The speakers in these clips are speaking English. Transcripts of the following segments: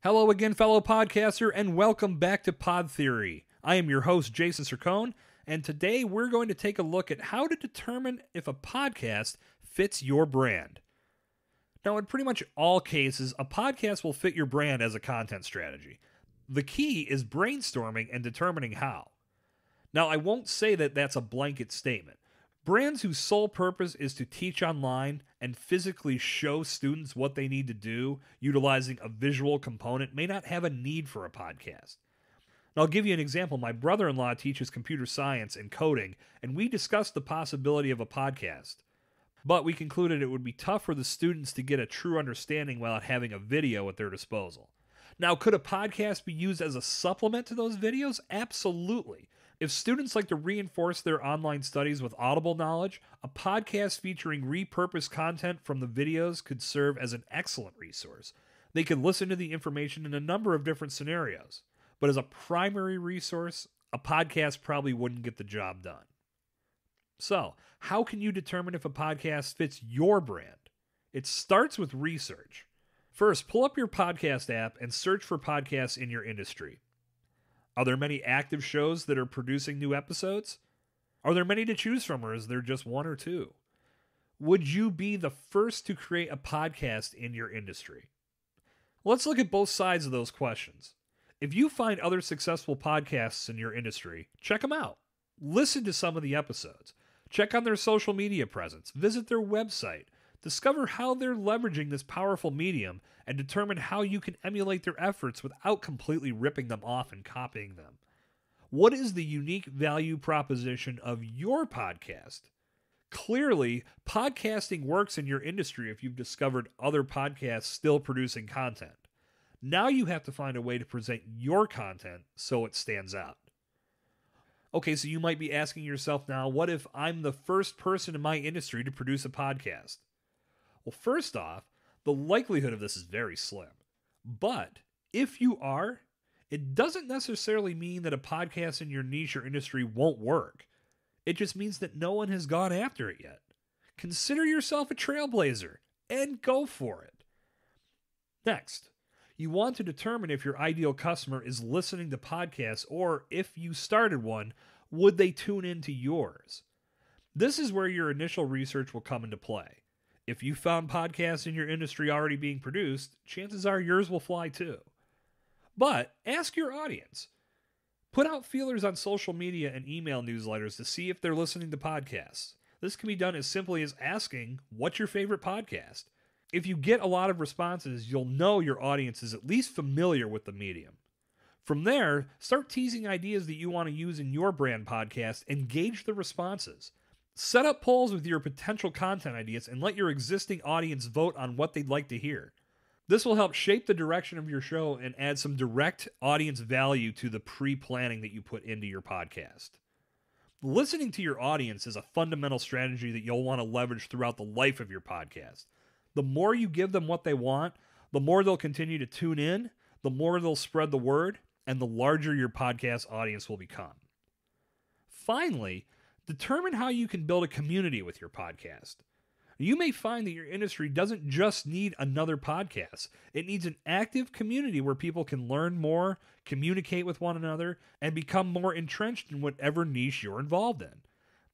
Hello again, fellow podcaster, and welcome back to Pod Theory. I am your host, Jason Sircone, and today we're going to take a look at how to determine if a podcast fits your brand. Now, in pretty much all cases, a podcast will fit your brand as a content strategy. The key is brainstorming and determining how. Now, I won't say that that's a blanket statement. Brands whose sole purpose is to teach online and physically show students what they need to do utilizing a visual component may not have a need for a podcast. And I'll give you an example. My brother-in-law teaches computer science and coding, and we discussed the possibility of a podcast. But we concluded it would be tough for the students to get a true understanding without having a video at their disposal. Now, could a podcast be used as a supplement to those videos? Absolutely. If students like to reinforce their online studies with audible knowledge, a podcast featuring repurposed content from the videos could serve as an excellent resource. They could listen to the information in a number of different scenarios. But as a primary resource, a podcast probably wouldn't get the job done. So, how can you determine if a podcast fits your brand? It starts with research. First, pull up your podcast app and search for podcasts in your industry. Are there many active shows that are producing new episodes? Are there many to choose from, or is there just one or two? Would you be the first to create a podcast in your industry? Let's look at both sides of those questions. If you find other successful podcasts in your industry, check them out. Listen to some of the episodes. Check on their social media presence. Visit their website. Discover how they're leveraging this powerful medium and determine how you can emulate their efforts without completely ripping them off and copying them. What is the unique value proposition of your podcast? Clearly, podcasting works in your industry if you've discovered other podcasts still producing content. Now you have to find a way to present your content so it stands out. Okay, so you might be asking yourself now, what if I'm the first person in my industry to produce a podcast? Well, first off, the likelihood of this is very slim. But if you are, it doesn't necessarily mean that a podcast in your niche or industry won't work. It just means that no one has gone after it yet. Consider yourself a trailblazer and go for it. Next, you want to determine if your ideal customer is listening to podcasts, or if you started one, would they tune into yours? This is where your initial research will come into play. If you found podcasts in your industry already being produced, chances are yours will fly too. But ask your audience. Put out feelers on social media and email newsletters to see if they're listening to podcasts. This can be done as simply as asking, what's your favorite podcast? If you get a lot of responses, you'll know your audience is at least familiar with the medium. From there, start teasing ideas that you want to use in your brand podcast and gauge the responses. Set up polls with your potential content ideas and let your existing audience vote on what they'd like to hear. This will help shape the direction of your show and add some direct audience value to the pre-planning that you put into your podcast. Listening to your audience is a fundamental strategy that you'll want to leverage throughout the life of your podcast. The more you give them what they want, the more they'll continue to tune in, the more they'll spread the word, and the larger your podcast audience will become. Finally, determine how you can build a community with your podcast. You may find that your industry doesn't just need another podcast. It needs an active community where people can learn more, communicate with one another, and become more entrenched in whatever niche you're involved in.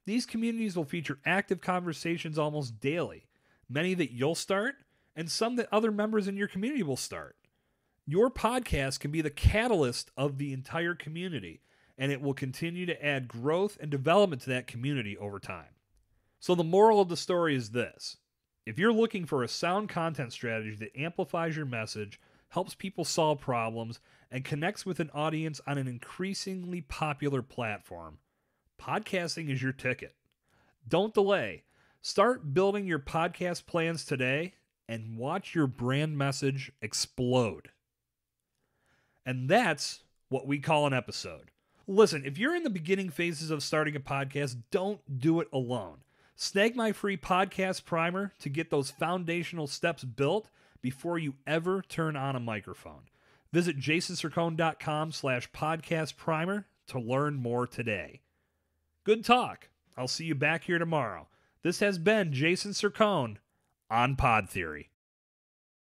These communities will feature active conversations almost daily, many that you'll start, and some that other members in your community will start. Your podcast can be the catalyst of the entire community, and it will continue to add growth and development to that community over time. So the moral of the story is this. If you're looking for a sound content strategy that amplifies your message, helps people solve problems, and connects with an audience on an increasingly popular platform, podcasting is your ticket. Don't delay. Start building your podcast plans today and watch your brand message explode. And that's what we call an episode. Listen, if you're in the beginning phases of starting a podcast, don't do it alone. Snag my free podcast primer to get those foundational steps built before you ever turn on a microphone. Visit jasonsircone.com/podcast primer to learn more today. Good talk. I'll see you back here tomorrow. This has been Jason Sircone on Pod Theory.